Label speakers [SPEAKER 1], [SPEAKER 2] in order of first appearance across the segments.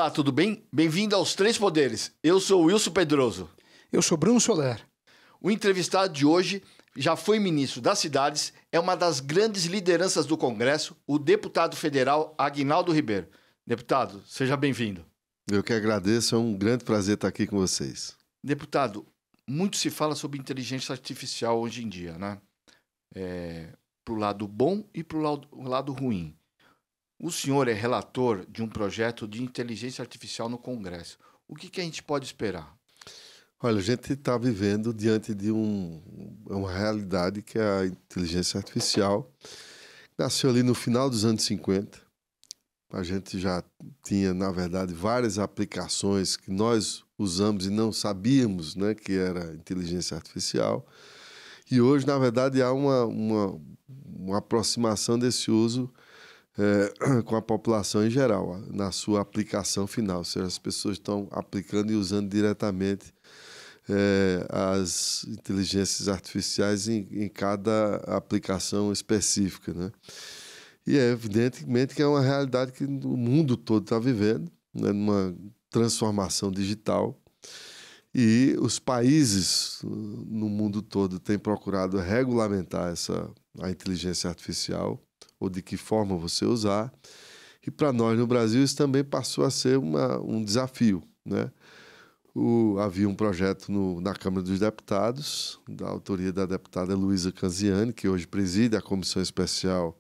[SPEAKER 1] Olá, tudo bem? Bem-vindo aos Três Poderes. Eu sou o Wilson Pedroso.
[SPEAKER 2] Eu sou Bruno Soler.
[SPEAKER 1] O entrevistado de hoje já foi ministro das Cidades, é uma das grandes lideranças do Congresso, o deputado federal Aguinaldo Ribeiro. Deputado, seja bem-vindo.
[SPEAKER 3] Eu que agradeço, é um grande prazer estar aqui com vocês.
[SPEAKER 1] Deputado, muito se fala sobre inteligência artificial hoje em dia, né? Para o lado bom e para o lado ruim. O senhor é relator de um projeto de inteligência artificial no Congresso. O que a gente pode esperar?
[SPEAKER 3] Olha, a gente está vivendo diante de uma realidade que é a inteligência artificial. Nasceu ali no final dos anos 50. A gente já tinha, na verdade, várias aplicações que nós usamos e não sabíamos, né, que era inteligência artificial. E hoje, na verdade, há uma aproximação desse uso com a população em geral, na sua aplicação final. Ou seja, as pessoas estão aplicando e usando diretamente as inteligências artificiais em cada aplicação específica, né? E é evidentemente que é uma realidade que o mundo todo está vivendo, né, numa transformação digital. E os países no mundo todo têm procurado regulamentar a inteligência artificial, ou de que forma você usar. E para nós no Brasil isso também passou a ser um desafio, né? Havia um projeto na Câmara dos Deputados, da autoria da deputada Luísa Canziani, que hoje preside a Comissão Especial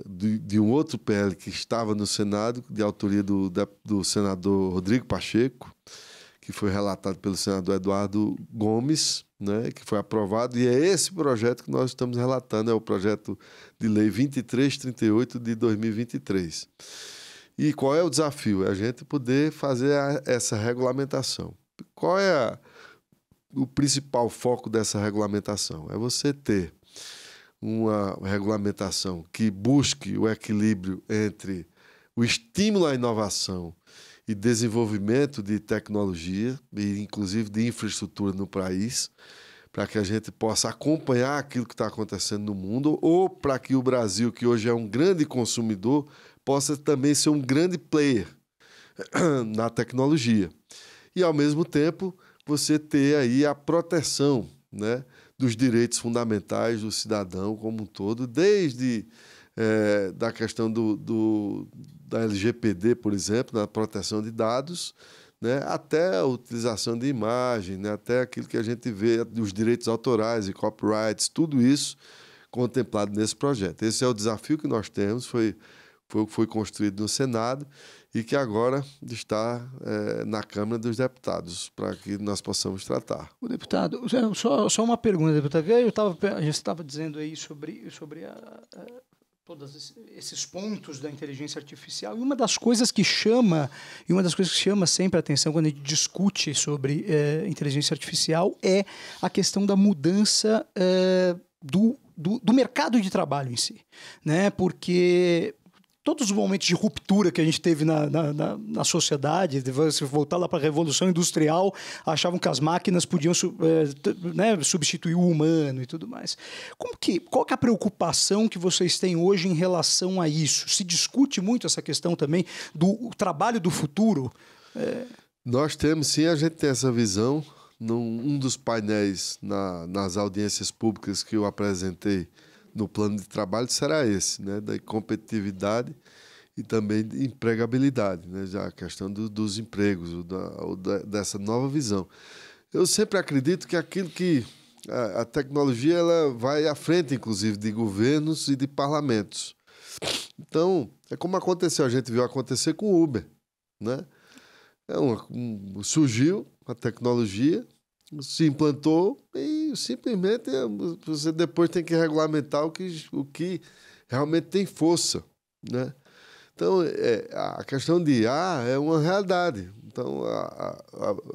[SPEAKER 3] de um outro PL que estava no Senado, de autoria do senador Rodrigo Pacheco, que foi relatado pelo senador Eduardo Gomes, né, que foi aprovado, e é esse projeto que nós estamos relatando, é o projeto de lei 2338 de 2023. E qual é o desafio? É a gente poder fazer essa regulamentação. Qual é o principal foco dessa regulamentação? É você ter uma regulamentação que busque o equilíbrio entre o estímulo à inovação e desenvolvimento de tecnologia, e inclusive de infraestrutura no país, para que a gente possa acompanhar aquilo que está acontecendo no mundo, ou para que o Brasil, que hoje é um grande consumidor, possa também ser um grande player na tecnologia. E, ao mesmo tempo, você ter aí a proteção, né, dos direitos fundamentais do cidadão como um todo, desde da questão da LGPD, por exemplo, na proteção de dados, né, até a utilização de imagem, né, até aquilo que a gente vê dos direitos autorais e copyrights, tudo isso contemplado nesse projeto. Esse é o desafio que nós temos, foi construído no Senado e que agora está na Câmara dos Deputados, para que nós possamos tratar.
[SPEAKER 2] O deputado, só uma pergunta, deputado. A gente estava dizendo aí sobre todos esses pontos da inteligência artificial, e uma das coisas que chama sempre a atenção quando a gente discute sobre inteligência artificial é a questão da mudança do mercado de trabalho em si, né? Porque todos os momentos de ruptura que a gente teve na sociedade, se voltar lá para a Revolução Industrial, achavam que as máquinas podiam substituir o humano e tudo mais. Qual que é a preocupação que vocês têm hoje em relação a isso? Se discute muito essa questão também do trabalho do futuro?
[SPEAKER 3] Nós temos, sim, a gente tem essa visão. Um dos painéis nas audiências públicas que eu apresentei no plano de trabalho será esse, né, da competitividade e também de empregabilidade, né, já a questão dos empregos, dessa nova visão. Eu sempre acredito que aquilo que a tecnologia ela vai à frente, inclusive, de governos e de parlamentos. Então, é como aconteceu, a gente viu acontecer com o Uber, né? Surgiu a tecnologia, se implantou e simplesmente você depois tem que regulamentar o que realmente tem força, né? Então, a questão de IA é uma realidade. Então,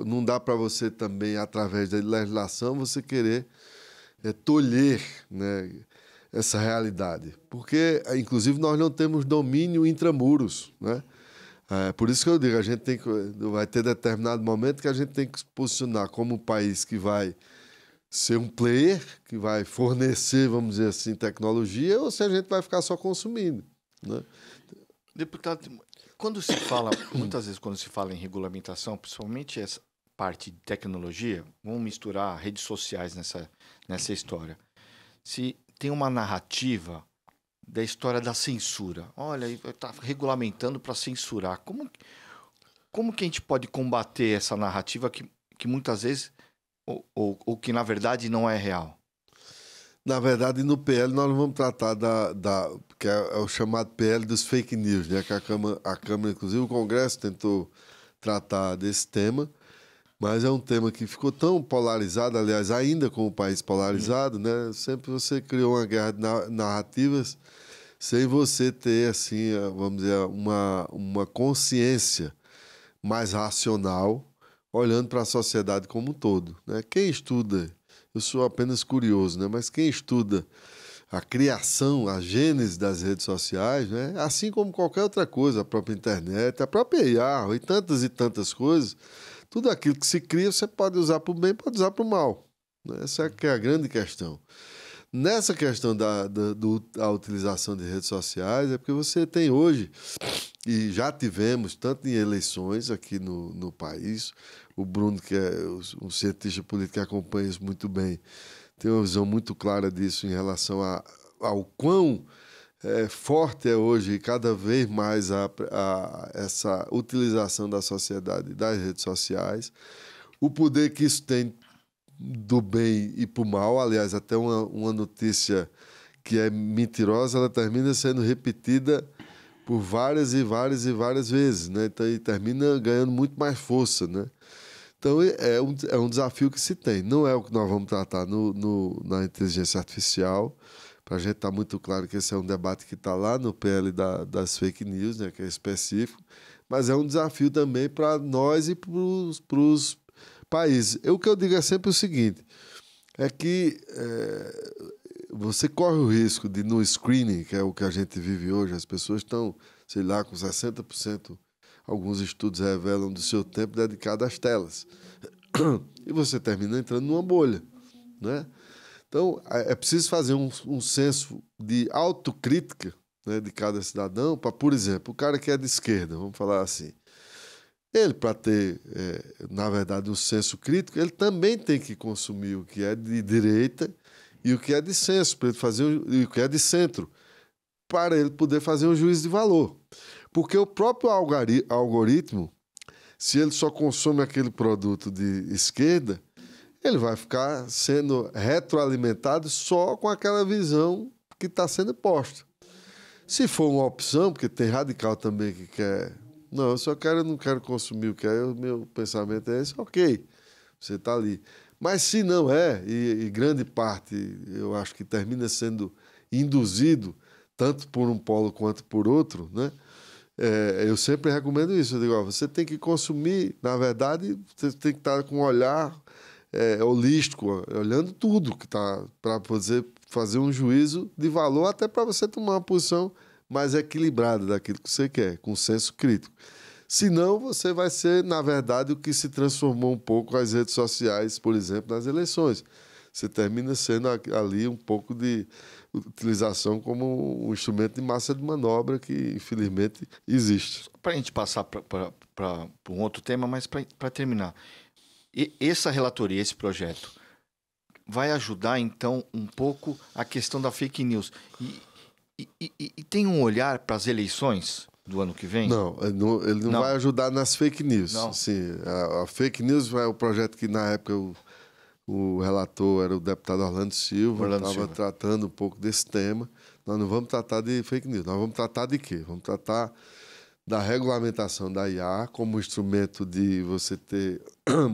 [SPEAKER 3] não dá para você também, através da legislação, você querer tolher, né, essa realidade. Porque, inclusive, nós não temos domínio intramuros, né? Por isso que eu digo, vai ter determinado momento que a gente tem que se posicionar como um país que vai ser um player, que vai fornecer, vamos dizer assim, tecnologia, ou se a gente vai ficar só consumindo, né?
[SPEAKER 1] Deputado, quando se fala, muitas vezes quando se fala em regulamentação, principalmente essa parte de tecnologia, vamos misturar redes sociais nessa história. Se tem uma narrativa da história da censura. Olha, está regulamentando para censurar. Como que a gente pode combater essa narrativa que muitas vezes, ou que na verdade não é real?
[SPEAKER 3] Na verdade, no PL nós vamos tratar que é o chamado PL dos fake news, né? Que a Câmara, inclusive o Congresso tentou tratar desse tema, mas é um tema que ficou tão polarizado, aliás, ainda com o país polarizado, né? Sempre você criou uma guerra de narrativas sem você ter, assim, vamos dizer, uma consciência mais racional, olhando para a sociedade como um todo, né? Quem estuda, eu sou apenas curioso, né? Mas quem estuda a criação, a gênese das redes sociais, né? Assim como qualquer outra coisa, a própria internet, a própria IA e tantas coisas, tudo aquilo que se cria você pode usar para o bem, pode usar para o mal, né? Essa é que é a grande questão. Nessa questão da utilização de redes sociais, é porque você tem hoje, e já tivemos, tanto em eleições aqui no país, o Bruno, que é um cientista político que acompanha isso muito bem, tem uma visão muito clara disso em relação ao quão forte é hoje e cada vez mais essa utilização da sociedade das redes sociais, o poder que isso tem do bem e para o mal. Aliás, até uma notícia que é mentirosa, ela termina sendo repetida por várias e várias e várias vezes, né? Então, e termina ganhando muito mais força, né? Então, é um desafio que se tem. Não é o que nós vamos tratar na inteligência artificial, para a gente estar muito claro que esse é um debate que está lá no PL das fake news, né? Que é específico, mas é um desafio também para nós e para os países. O que eu digo é sempre o seguinte, é que você corre o risco de, no screening, que é o que a gente vive hoje, as pessoas estão, sei lá, com 60%, alguns estudos revelam, do seu tempo dedicado às telas. E você termina entrando numa bolha, né? Então, é preciso fazer um senso de autocrítica, né, de cada cidadão, para, por exemplo, o cara que é de esquerda, vamos falar assim, ele, para ter, na verdade, um senso crítico, ele também tem que consumir o que é de direita e o que é de senso, para ele fazer e o que é de centro, para ele poder fazer um juízo de valor. Porque o próprio algoritmo, se ele só consome aquele produto de esquerda, ele vai ficar sendo retroalimentado só com aquela visão que está sendo posta. Se for uma opção, porque tem radical também que quer... Não, eu não quero consumir o que é, o meu pensamento é esse, ok, você está ali. Mas se não é, e grande parte eu acho que termina sendo induzido, tanto por um polo quanto por outro, né? Eu sempre recomendo isso, eu digo, ó, você tem que consumir, na verdade, você tem que estar com um olhar holístico, olhando tudo que está, para poder fazer um juízo de valor, até para você tomar uma posição mais equilibrada daquilo que você quer, com senso crítico. Senão, você vai ser, na verdade, o que se transformou um pouco as redes sociais, por exemplo, nas eleições. Você termina sendo ali um pouco de utilização como um instrumento de massa de manobra que, infelizmente, existe.
[SPEAKER 1] Para a gente passar para um outro tema, mas para terminar, essa relatoria, esse projeto, vai ajudar, então, um pouco a questão da fake news. E tem um olhar para as eleições do ano que vem?
[SPEAKER 3] Não, ele não vai ajudar nas fake news.
[SPEAKER 1] Não.
[SPEAKER 3] Sim, a fake news é o projeto que, na época, o relator era o deputado Orlando Silva, estava tratando um pouco desse tema. Nós não vamos tratar de fake news, nós vamos tratar de quê? Vamos tratar da regulamentação da IA como instrumento de você ter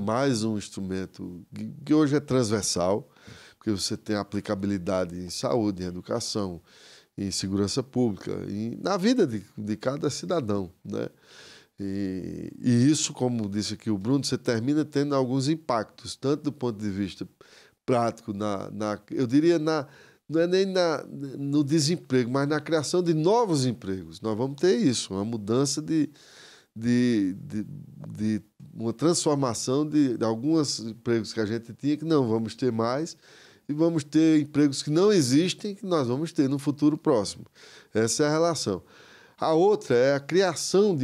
[SPEAKER 3] mais um instrumento que hoje é transversal, porque você tem aplicabilidade em saúde, em educação, em segurança pública, na vida de cada cidadão, né? E isso, como disse aqui o Bruno, você termina tendo alguns impactos, tanto do ponto de vista prático, eu diria, não é nem no desemprego, mas na criação de novos empregos. Nós vamos ter isso, uma mudança de uma transformação de alguns empregos que a gente tinha, que não vamos ter mais, e vamos ter empregos que não existem, que nós vamos ter no futuro próximo. Essa é a relação. A outra é a criação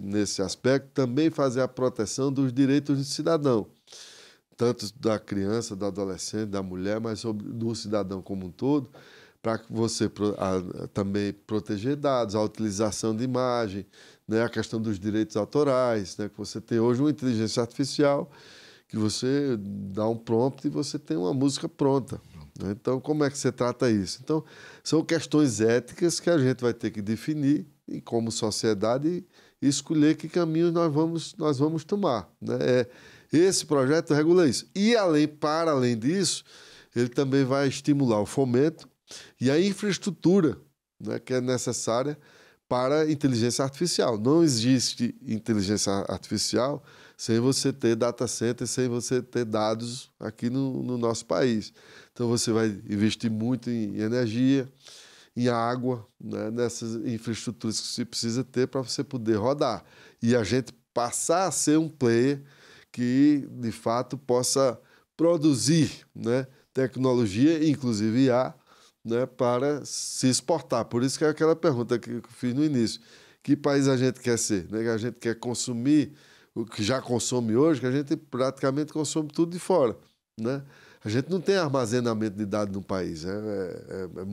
[SPEAKER 3] nesse aspecto, também fazer a proteção dos direitos do cidadão, tanto da criança, do adolescente, da mulher, mas do cidadão como um todo, para que você também proteger dados, a utilização de imagem, né, a questão dos direitos autorais, né, que você tem hoje uma inteligência artificial que você dá um prompt e você tem uma música pronta. Então, como é que você trata isso? Então, são questões éticas que a gente vai ter que definir e, como sociedade, escolher que caminhos nós vamos tomar, né? Esse projeto regula isso. E, para além disso, ele também vai estimular o fomento e a infraestrutura, né, que é necessária para a inteligência artificial. Não existe inteligência artificial sem você ter data center, sem você ter dados aqui no nosso país. Então, você vai investir muito em energia, em água, né, nessas infraestruturas que você precisa ter para você poder rodar. E a gente passar a ser um player que, de fato, possa produzir, né, tecnologia, inclusive IA, né, para se exportar. Por isso que é aquela pergunta que eu fiz no início. Que país a gente quer ser? Né? A gente quer consumir o que já consome hoje, que a gente praticamente consome tudo de fora, né? A gente não tem armazenamento de dados no país, é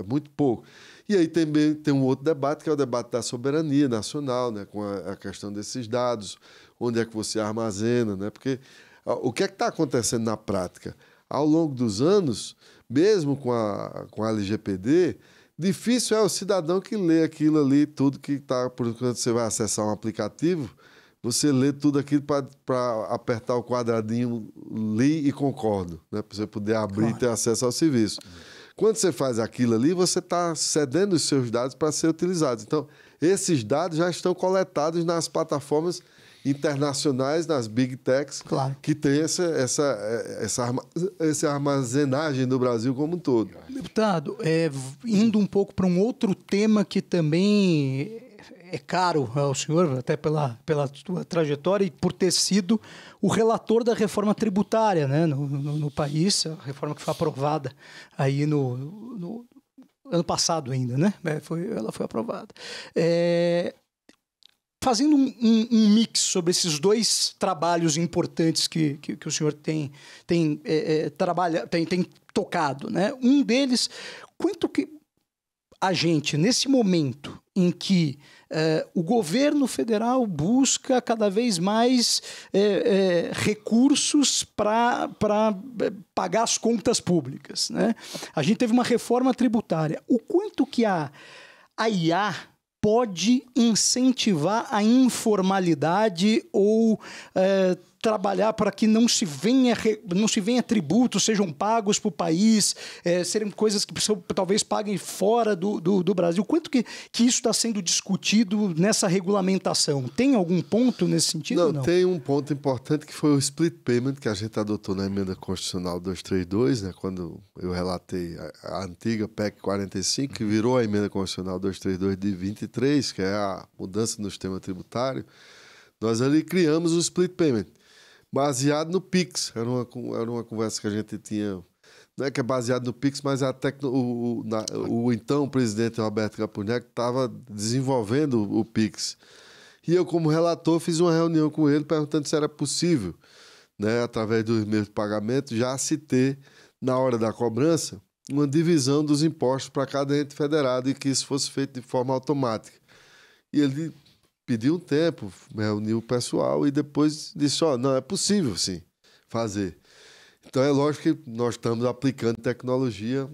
[SPEAKER 3] muito pouco. E aí também tem um outro debate, que é o debate da soberania nacional, né? Com a questão desses dados, onde é que você armazena, né? Porque o que é que está acontecendo na prática? Ao longo dos anos, mesmo com a LGPD, difícil é o cidadão que lê aquilo ali, tudo que está... Por quando você vai acessar um aplicativo, você lê tudo aquilo para apertar o quadradinho, li e concordo, né? Para você poder abrir e ter acesso ao serviço. Quando você faz aquilo ali, você está cedendo os seus dados para ser utilizados. Então, esses dados já estão coletados nas plataformas internacionais, nas big techs, que tem essa armazenagem do Brasil como um todo.
[SPEAKER 2] Deputado, indo um pouco para um outro tema que também é caro ao senhor, até pela sua trajetória e por ter sido o relator da reforma tributária, né, no país, a reforma que foi aprovada aí no ano passado ainda, né? Ela foi aprovada. Fazendo um mix sobre esses dois trabalhos importantes que o senhor tem tocado, né? Um deles, quanto que a gente, nesse momento em que o governo federal busca cada vez mais recursos para pagar as contas públicas, né? A gente teve uma reforma tributária. O quanto que a IA pode incentivar a informalidade ou trabalhar para que não se venha tributos, sejam pagos para o país, serem coisas que talvez paguem fora do Brasil. Quanto que isso está sendo discutido nessa regulamentação? Tem algum ponto nesse sentido?
[SPEAKER 3] Não, tem um ponto importante que foi o split payment que a gente adotou na Emenda Constitucional 232, né, quando eu relatei a antiga PEC 45, que virou a Emenda Constitucional 232 de 23, que é a mudança no sistema tributário. Nós ali criamos o split payment, baseado no PIX. Era uma conversa que a gente tinha, não é que é baseado no PIX, mas o então presidente Roberto Campos Neto estava desenvolvendo o PIX. E eu, como relator, fiz uma reunião com ele perguntando se era possível, né, através dos meios de pagamento, já se ter, na hora da cobrança, uma divisão dos impostos para cada ente federado e que isso fosse feito de forma automática. E ele pediu um tempo, reuniu o pessoal e depois disse, não, é possível sim fazer. Então é lógico que nós estamos aplicando tecnologia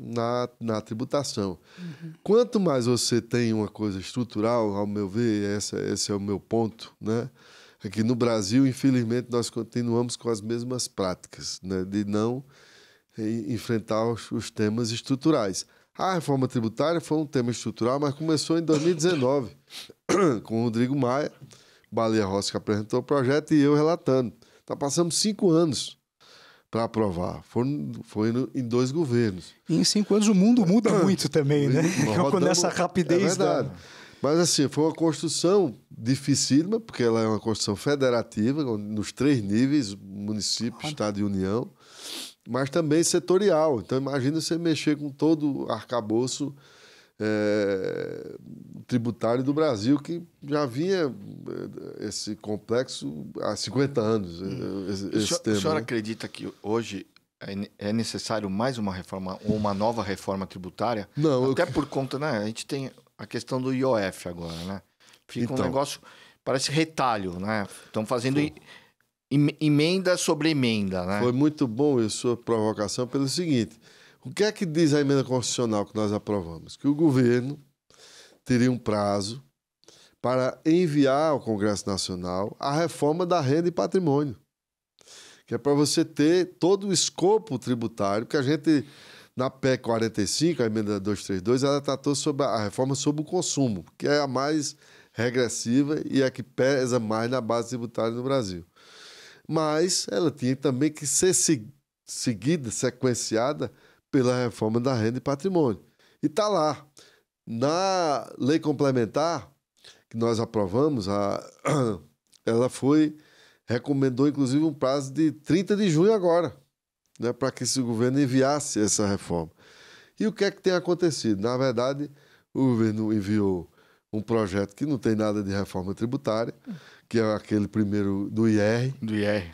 [SPEAKER 3] na tributação. Uhum. Quanto mais você tem uma coisa estrutural, ao meu ver, esse é o meu ponto, né? Aqui no Brasil, infelizmente, nós continuamos com as mesmas práticas, né, de não enfrentar os temas estruturais. A reforma tributária foi um tema estrutural, mas começou em 2019, com o Rodrigo Maia, Baleia Rossi que apresentou o projeto e eu relatando. Então, passamos 5 anos para aprovar. Foi em 2 governos.
[SPEAKER 2] E em 5 anos o mundo muda muito também, né? Com essa rapidez.
[SPEAKER 3] É verdade. Mas, assim, foi uma construção dificílima, porque ela é uma construção federativa, nos 3 níveis, município, Estado e União, mas também setorial. Então, imagina você mexer com todo o arcabouço tributário do Brasil, que já vinha esse complexo há 50 anos.
[SPEAKER 1] O senhor acredita que hoje é necessário mais uma reforma ou uma nova reforma tributária?
[SPEAKER 3] Não.
[SPEAKER 1] Até por conta, né? A gente tem a questão do IOF agora, né? Fica um negócio, parece retalho, né? Estão fazendo emenda sobre emenda, né?
[SPEAKER 3] Foi muito bom a sua provocação pelo seguinte: o que é que diz a emenda constitucional que nós aprovamos? Que o governo teria um prazo para enviar ao Congresso Nacional a reforma da renda e patrimônio, que é para você ter todo o escopo tributário, que a gente, na PEC 45, a emenda 232, ela tratou sobre a reforma sobre o consumo, que é a mais regressiva e a que pesa mais na base tributária no Brasil. Mas ela tinha também que ser seguida, sequenciada pela reforma da renda e patrimônio. E está lá. Na lei complementar que nós aprovamos, ela recomendou inclusive um prazo de 30 de junho agora, né, para que esse governo enviasse essa reforma. E o que é que tem acontecido? Na verdade, o governo enviou um projeto que não tem nada de reforma tributária, que é aquele primeiro do IR,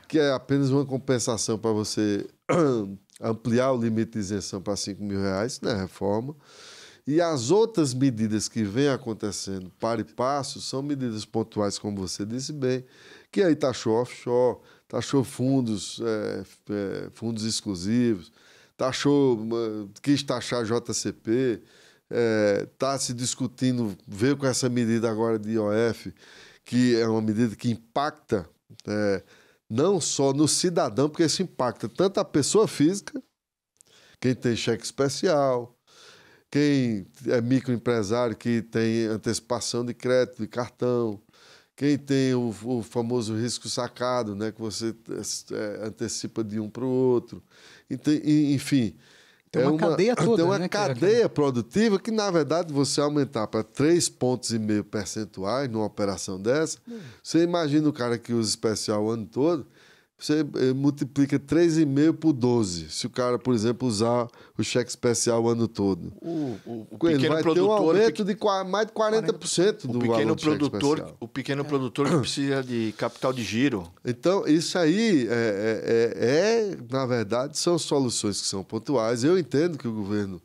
[SPEAKER 3] que é apenas uma compensação para você ampliar o limite de isenção para R$5.000, né, reforma. E as outras medidas que vêm acontecendo para e passo são medidas pontuais, como você disse bem, que aí taxou offshore, taxou fundos exclusivos, quis taxar JCP, está se discutindo, veio com essa medida agora de IOF, que é uma medida que impacta não só no cidadão, porque isso impacta tanto a pessoa física, quem tem cheque especial, quem é microempresário que tem antecipação de crédito, de cartão, quem tem o famoso risco sacado, né, que você antecipa de um para o outro. Enfim,
[SPEAKER 2] tem uma cadeia toda.
[SPEAKER 3] Tem uma
[SPEAKER 2] né,
[SPEAKER 3] cadeia produtiva que, na verdade, você aumentar para 3,5 pontos percentuais numa operação dessa, você imagina o cara que usa especial o ano todo, você multiplica 3,5 por 12. Se o cara, por exemplo, usar o cheque especial o ano todo. Ele vai ter um aumento de mais de 40% do valor do cheque especial.
[SPEAKER 1] O pequeno produtor que precisa de capital de giro.
[SPEAKER 3] Então, isso aí, na verdade, são soluções que são pontuais. Eu entendo que o governo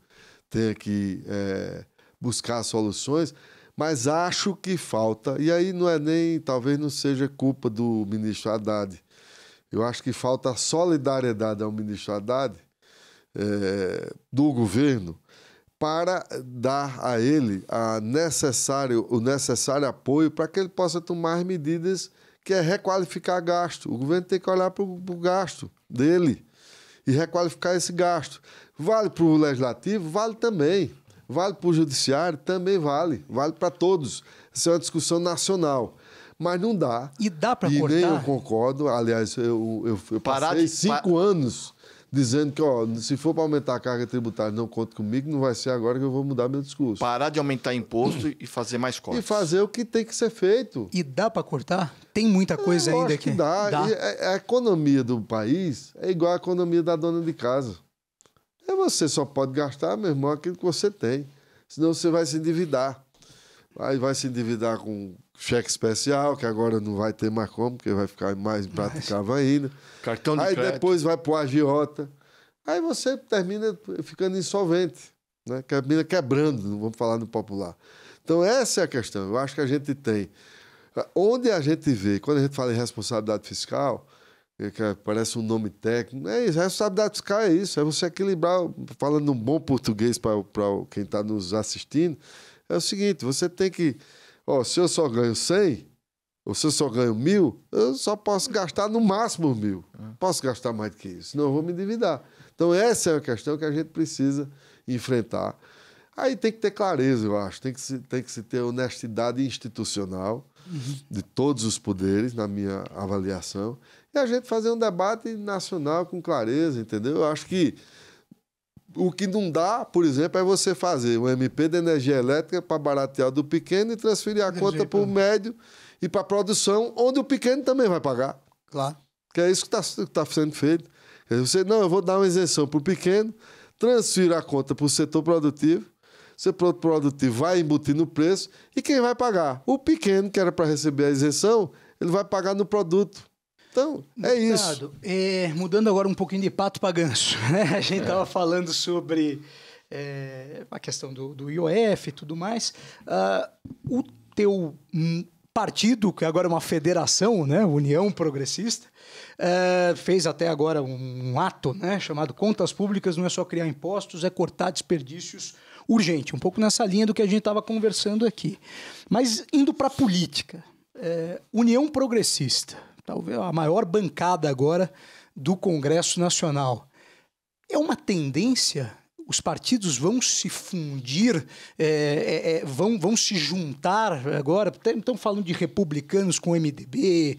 [SPEAKER 3] tenha que buscar soluções, mas acho que falta, e aí talvez não seja culpa do ministro Haddad. Eu acho que falta solidariedade ao ministro Haddad, do governo, para dar a ele o necessário apoio para que ele possa tomar medidas que é requalificar gasto. O governo tem que olhar para o gasto dele e requalificar esse gasto. Vale para o legislativo? Vale também. Vale para o judiciário? Também vale. Vale para todos. Essa é uma discussão nacional. Mas não dá.
[SPEAKER 2] E dá para cortar?
[SPEAKER 3] Nem eu concordo. Aliás, eu passei 5 anos dizendo que, se for para aumentar a carga tributária, não conte comigo, não vai ser agora que eu vou mudar meu discurso.
[SPEAKER 1] Parar de aumentar imposto e fazer mais cortes.
[SPEAKER 3] E fazer o que tem que ser feito.
[SPEAKER 2] E dá para cortar? Tem muita coisa ainda
[SPEAKER 3] que dá. A economia do país é igual à economia da dona de casa. Você só pode gastar, meu irmão, aquilo que você tem. Senão você vai se endividar. Vai se endividar com cheque especial, que agora não vai ter mais como, porque vai ficar mais impraticável ainda.
[SPEAKER 1] Cartão de crédito.
[SPEAKER 3] Aí depois vai pro agiota. Aí você termina ficando insolvente, né? Termina quebrando, não vamos falar no popular. Então essa é a questão. Eu acho que a gente tem... Onde a gente vê, quando a gente fala em responsabilidade fiscal, que parece um nome técnico, é isso, responsabilidade fiscal é isso, é você equilibrar, falando um bom português para quem está nos assistindo, é o seguinte, você tem que... se eu só ganho 100, ou se eu só ganho 1.000, eu só posso gastar no máximo 1.000. Posso gastar mais do que isso, senão eu vou me endividar. Então essa é a questão que a gente precisa enfrentar. Aí tem que ter clareza, eu acho. Tem que se ter honestidade institucional de todos os poderes, na minha avaliação. E a gente fazer um debate nacional com clareza, entendeu? Eu acho que o que não dá, por exemplo, é você fazer um MP de energia elétrica para baratear do pequeno e transferir a conta para o médio e para a produção, onde o pequeno também vai pagar.
[SPEAKER 2] Claro.
[SPEAKER 3] Que é isso que está sendo feito. Você, eu vou dar uma isenção para o pequeno, transfiro a conta para o setor produtivo. seu produto produtivo vai embutir no preço e quem vai pagar? O pequeno, que era para receber a isenção, ele vai pagar no produto. Então, isso.
[SPEAKER 2] Mudando agora um pouquinho de pato para ganso, né? A gente estava falando sobre a questão do IOF e tudo mais. O teu partido, que agora é uma federação, né? União Progressista, fez até agora um ato, né? Chamado Contas Públicas não é só criar impostos, é cortar desperdícios urgente. Um pouco nessa linha do que a gente estava conversando aqui. Mas indo para a política, União Progressista, talvez a maior bancada agora do Congresso Nacional. É uma tendência? Os partidos vão se fundir, vão se juntar agora? Estão falando de republicanos com MDB.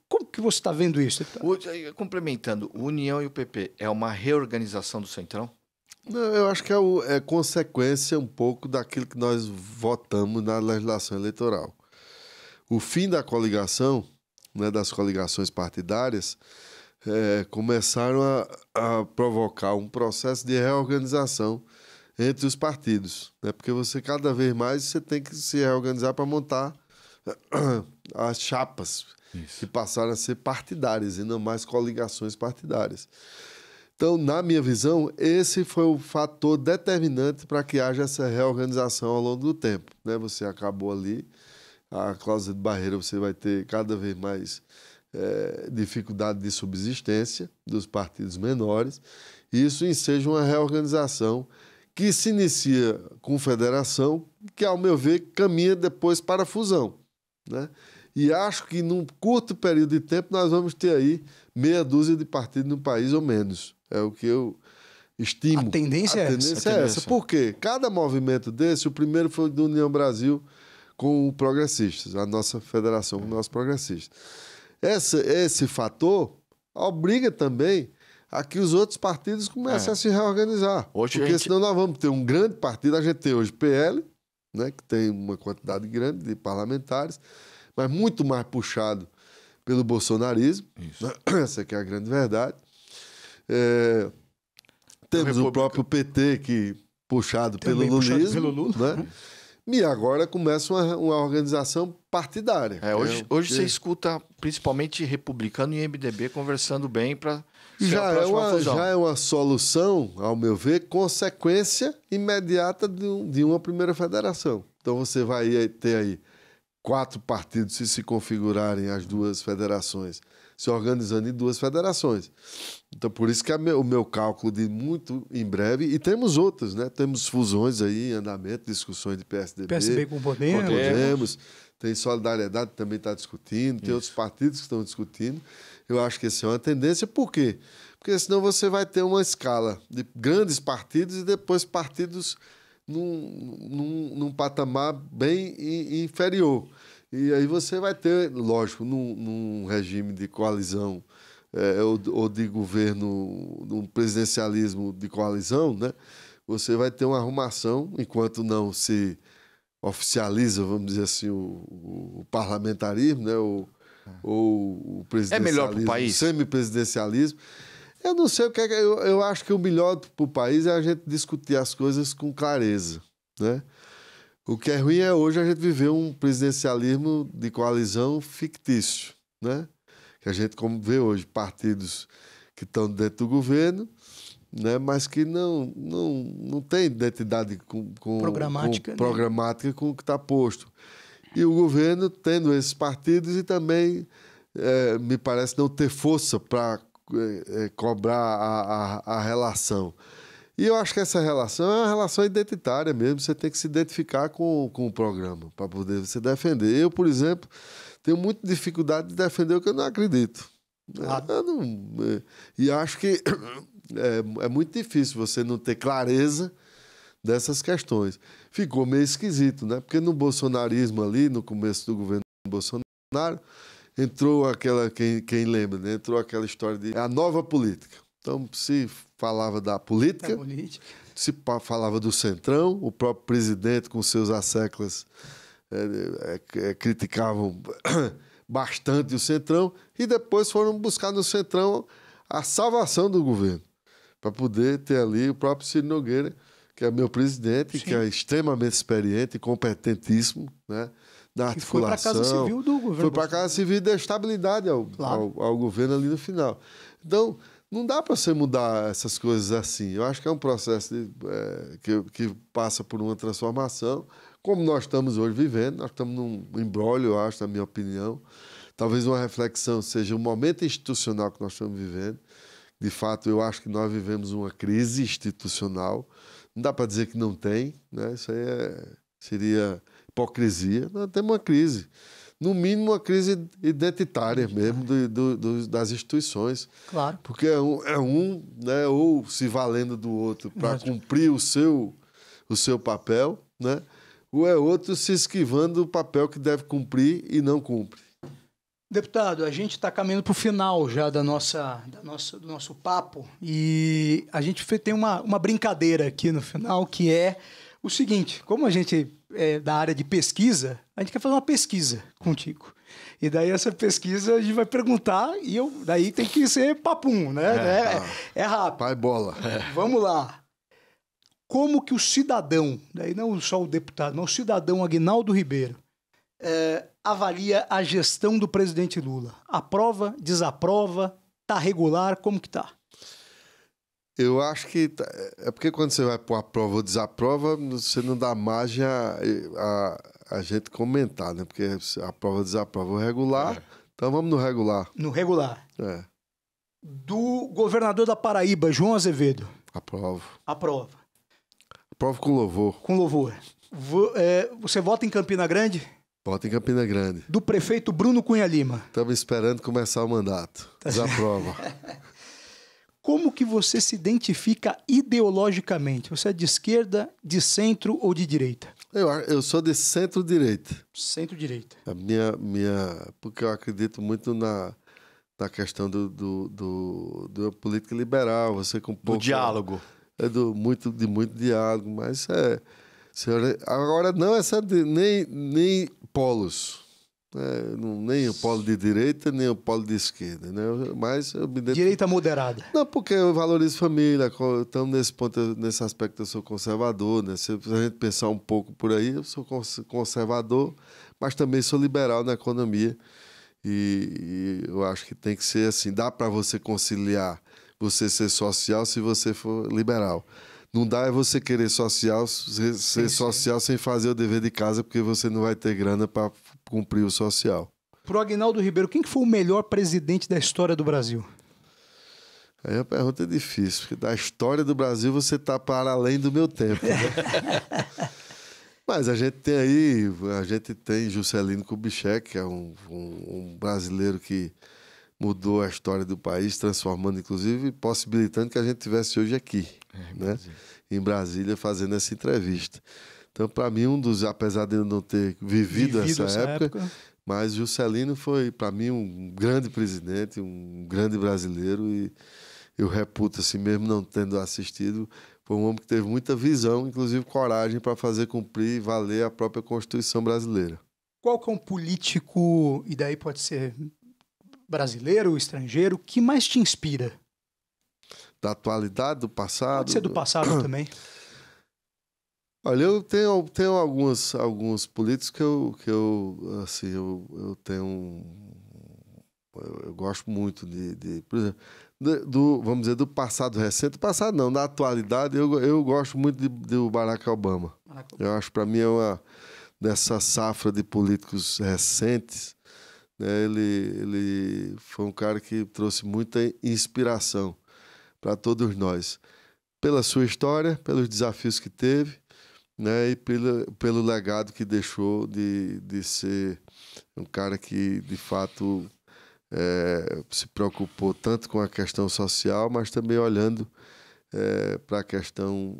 [SPEAKER 2] Como que você está vendo isso?
[SPEAKER 1] Complementando, o União e o PP é uma reorganização do Centrão?
[SPEAKER 3] Não, eu acho que é consequência um pouco daquilo que nós votamos na legislação eleitoral. O fim da coligação, né, das coligações partidárias, começaram a provocar um processo de reorganização entre os partidos, né? Porque cada vez mais você tem que se reorganizar para montar as chapas. Isso. Que passaram a ser partidárias e não mais coligações partidárias. Então, na minha visão, esse foi o fator determinante para que haja essa reorganização ao longo do tempo, né? Você acabou ali, a cláusula de barreira, você vai ter cada vez mais dificuldade de subsistência dos partidos menores, e isso enseja uma reorganização que se inicia com federação, que, ao meu ver, caminha depois para a fusão, né? E acho que, num curto período de tempo, nós vamos ter aí meia dúzia de partidos no país ou menos. É o que eu estimo.
[SPEAKER 2] A tendência é
[SPEAKER 3] essa. Por quê? Cada movimento desse, o primeiro foi do União Brasil com o Progressistas, a nossa federação com o nosso Progressistas. Esse fator obriga também a que os outros partidos comecem a se reorganizar. Porque senão nós vamos ter um grande partido. A gente tem hoje PL, né, que tem uma quantidade grande de parlamentares, mas muito mais puxado pelo bolsonarismo. Isso. Essa aqui é a grande verdade. Temos o próprio PT, que puxado pelo lulismo. Né? E agora começa uma organização partidária.
[SPEAKER 1] Hoje você escuta principalmente republicano e MDB conversando bem para
[SPEAKER 3] já é uma solução, ao meu ver, consequência imediata de uma primeira federação. Então você vai ter aí 4 partidos se configurarem as duas federações, se organizando em 2 federações. Então, por isso que o meu cálculo de muito em breve, e temos outras, né? Temos fusões aí em andamento, discussões de
[SPEAKER 2] PSDB com Podemos.
[SPEAKER 3] Tem Solidariedade que também está discutindo, tem outros partidos que estão discutindo. Eu acho que essa é uma tendência. Por quê? Porque senão você vai ter uma escala de grandes partidos e depois partidos num patamar bem inferior. E aí você vai ter, lógico, num regime de coalizão ou de governo, num presidencialismo de coalizão, né? Você vai ter uma arrumação, enquanto não se oficializa, vamos dizer assim, o parlamentarismo, né? Ou o presidencialismo.
[SPEAKER 1] É melhor para o país?
[SPEAKER 3] O semipresidencialismo. Eu não sei o que é. Eu acho que o melhor para o país é a gente discutir as coisas com clareza, né? O que é ruim é hoje a gente viver um presidencialismo de coalizão fictício, né? Que a gente, como vê hoje, partidos que estão dentro do governo, né? Mas que não tem identidade programática com o que está posto. E o governo tendo esses partidos e também, me parece, não ter força para cobrar a relação. E eu acho que essa relação é uma relação identitária mesmo. Você tem que se identificar com o programa para poder você defender. Eu, por exemplo, tenho muita dificuldade de defender o que eu não acredito. E acho que é muito difícil você não ter clareza dessas questões. Ficou meio esquisito, né? Porque no bolsonarismo ali, no começo do governo Bolsonaro, entrou aquela, quem lembra, né? Entrou aquela história de a nova política. Então, se falava da política, se falava do Centrão, o próprio presidente com seus asseclas criticavam bastante o Centrão, e depois foram buscar no Centrão a salvação do governo, para poder ter ali o próprio Ciro Nogueira, que é meu presidente, que é extremamente experiente e competentíssimo, né? Na articulação.
[SPEAKER 2] Foi para a Casa Civil do governo.
[SPEAKER 3] Foi para a Casa Civil e deu estabilidade ao governo ali no final. Então, não dá para você mudar essas coisas assim. Eu acho que é um processo que passa por uma transformação, como nós estamos hoje vivendo. Nós estamos num imbróglio, eu acho, na minha opinião. Talvez uma reflexão seja o momento institucional que nós estamos vivendo. De fato, eu acho que nós vivemos uma crise institucional. Não dá para dizer que não tem, né? Isso aí seria hipocrisia. Nós temos uma crise. No mínimo, uma crise identitária mesmo das instituições.
[SPEAKER 2] Claro.
[SPEAKER 3] Porque é um, né, ou se valendo do outro para cumprir o seu papel, né? Ou é outro se esquivando do papel que deve cumprir e não cumpre.
[SPEAKER 2] Deputado, a gente está caminhando para o final já do nosso papo e a gente tem uma brincadeira aqui no final, que é o seguinte: como a gente é da área de pesquisa, a gente quer fazer uma pesquisa contigo. E daí essa pesquisa a gente vai perguntar e daí tem que ser papum, né? É rápido.
[SPEAKER 3] Pai bola.
[SPEAKER 2] Vamos lá. Como que o cidadão, daí não só o deputado, mas o cidadão Aguinaldo Ribeiro, avalia a gestão do presidente Lula? Aprova, desaprova, tá regular, como que tá?
[SPEAKER 3] Eu acho que é porque quando você vai pôr aprova ou desaprova, você não dá margem a gente comentar, né? Porque aprova ou desaprova o regular, então vamos no regular.
[SPEAKER 2] No regular.
[SPEAKER 3] É.
[SPEAKER 2] Do governador da Paraíba, João Azevedo.
[SPEAKER 3] Aprovo.
[SPEAKER 2] Aprova.
[SPEAKER 3] Aprovo com louvor.
[SPEAKER 2] Com louvor. Você vota em Campina Grande?
[SPEAKER 3] Voto em Campina Grande.
[SPEAKER 2] Do prefeito Bruno Cunha Lima.
[SPEAKER 3] Estamos esperando começar o mandato. Desaprova.
[SPEAKER 2] Como que você se identifica ideologicamente? Você é de esquerda, de centro ou de direita?
[SPEAKER 3] Eu sou de centro-direita.
[SPEAKER 2] Centro-direita.
[SPEAKER 3] Porque eu acredito muito na questão do política liberal. Você com pouco...
[SPEAKER 1] Do diálogo.
[SPEAKER 3] Muito diálogo, mas agora não nem polos. Nem o polo de direita, nem o polo de esquerda, né? Mas
[SPEAKER 2] direita moderada.
[SPEAKER 3] Não, porque eu valorizo família. Então, nesse aspecto, eu sou conservador, né? Se a gente pensar um pouco por aí, eu sou conservador, mas também sou liberal na economia. E eu acho que tem que ser assim. Dá para você conciliar você ser social se você for liberal. Não dá é você querer ser social sem fazer o dever de casa, porque você não vai ter grana para cumprir o social.
[SPEAKER 2] Pro Aguinaldo Ribeiro, quem que foi o melhor presidente da história do Brasil?
[SPEAKER 3] Aí a pergunta é difícil, porque da história do Brasil você está para além do meu tempo. Né? Mas a gente tem Juscelino Kubitschek, que é um brasileiro que mudou a história do país, transformando, inclusive, possibilitando que a gente estivesse hoje aqui, né? Em Brasília, fazendo essa entrevista. Então, para mim, apesar de eu não ter vivido essa época, mas Juscelino foi, para mim, um grande presidente, um grande brasileiro, e eu reputo, assim mesmo não tendo assistido, foi um homem que teve muita visão, inclusive coragem para fazer cumprir e valer a própria Constituição brasileira.
[SPEAKER 2] Qual que é um político, e daí pode ser brasileiro ou estrangeiro, que mais te inspira?
[SPEAKER 3] Da atualidade, do passado?
[SPEAKER 2] Pode ser do passado também.
[SPEAKER 3] Olha, eu tenho alguns políticos que eu tenho eu gosto muito por exemplo, vamos dizer, do passado recente. Passado não, da atualidade, eu gosto muito do Barack Obama. Eu acho, para mim, dessa safra de políticos recentes, né, ele foi um cara que trouxe muita inspiração para todos nós, pela sua história, pelos desafios que teve, né, e pelo legado que deixou de ser um cara que, de fato, se preocupou tanto com a questão social, mas também olhando para a questão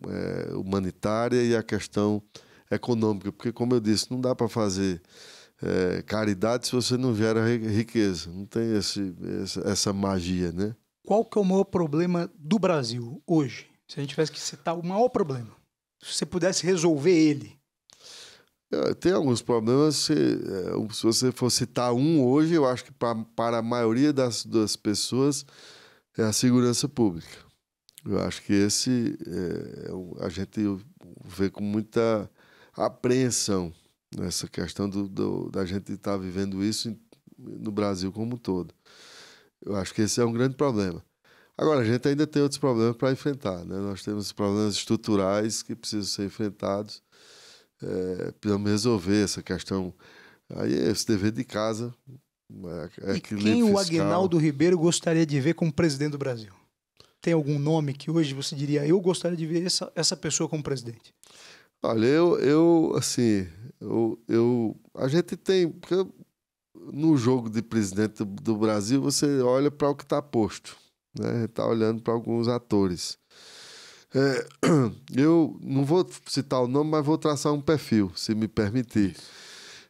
[SPEAKER 3] humanitária e a questão econômica, porque, como eu disse, não dá para fazer caridade se você não gera riqueza, não tem essa magia, né?
[SPEAKER 2] Qual que é o maior problema do Brasil hoje? Se a gente tivesse que citar o maior problema, se você pudesse resolver ele.
[SPEAKER 3] Tem alguns problemas, se você for citar um hoje, eu acho que para a maioria das pessoas é a segurança pública. Eu acho que esse a gente vê com muita apreensão nessa questão da gente estar vivendo isso no Brasil como um todo. Eu acho que esse é um grande problema. Agora, a gente ainda tem outros problemas para enfrentar, né? Nós temos problemas estruturais que precisam ser enfrentados. Precisamos resolver essa questão. Aí é esse dever de casa.
[SPEAKER 2] E quem o Aguinaldo Ribeiro gostaria de ver como presidente do Brasil? Tem algum nome que hoje você diria, eu gostaria de ver essa pessoa como presidente?
[SPEAKER 3] Olha, a gente tem... Porque no jogo de presidente do Brasil, você olha para o que está posto, né? Está olhando para alguns atores. Eu não vou citar o nome, mas vou traçar um perfil, se me permitir.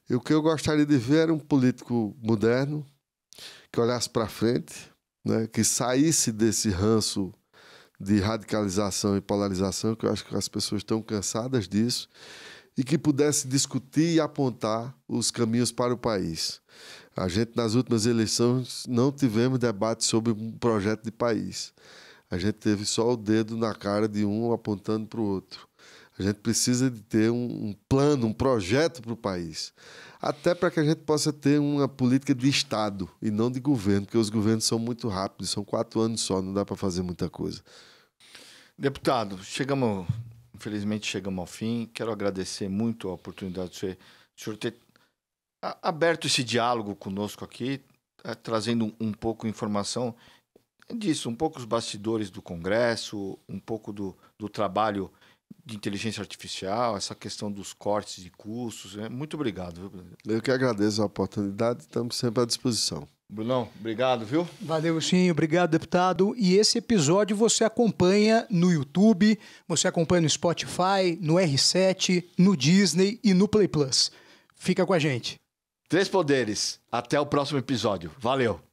[SPEAKER 3] O que eu gostaria de ver era um político moderno, que olhasse para frente, né? Que saísse desse ranço de radicalização e polarização, que eu acho que as pessoas estão cansadas disso, e que pudesse discutir e apontar os caminhos para o país. A gente, nas últimas eleições, não tivemos debate sobre um projeto de país. A gente teve só o dedo na cara de um apontando para o outro. A gente precisa de ter um plano, um projeto para o país. Até para que a gente possa ter uma política de Estado e não de governo, porque os governos são muito rápidos, são 4 anos só, não dá para fazer muita coisa.
[SPEAKER 1] Deputado, infelizmente chegamos ao fim. Quero agradecer muito a oportunidade de o senhor ter aberto esse diálogo conosco aqui, trazendo um pouco de informação disso, um pouco os bastidores do Congresso, um pouco do trabalho de inteligência artificial, essa questão dos cortes de custos. Muito obrigado, viu, Bruno?
[SPEAKER 3] Eu que agradeço a oportunidade, estamos sempre à disposição.
[SPEAKER 1] Brunão, obrigado, viu?
[SPEAKER 2] Valeu, sim, obrigado, deputado. E esse episódio você acompanha no YouTube, você acompanha no Spotify, no R7, no Disney e no Play Plus. Fica com a gente.
[SPEAKER 1] 3 Poderes. Até o próximo episódio. Valeu!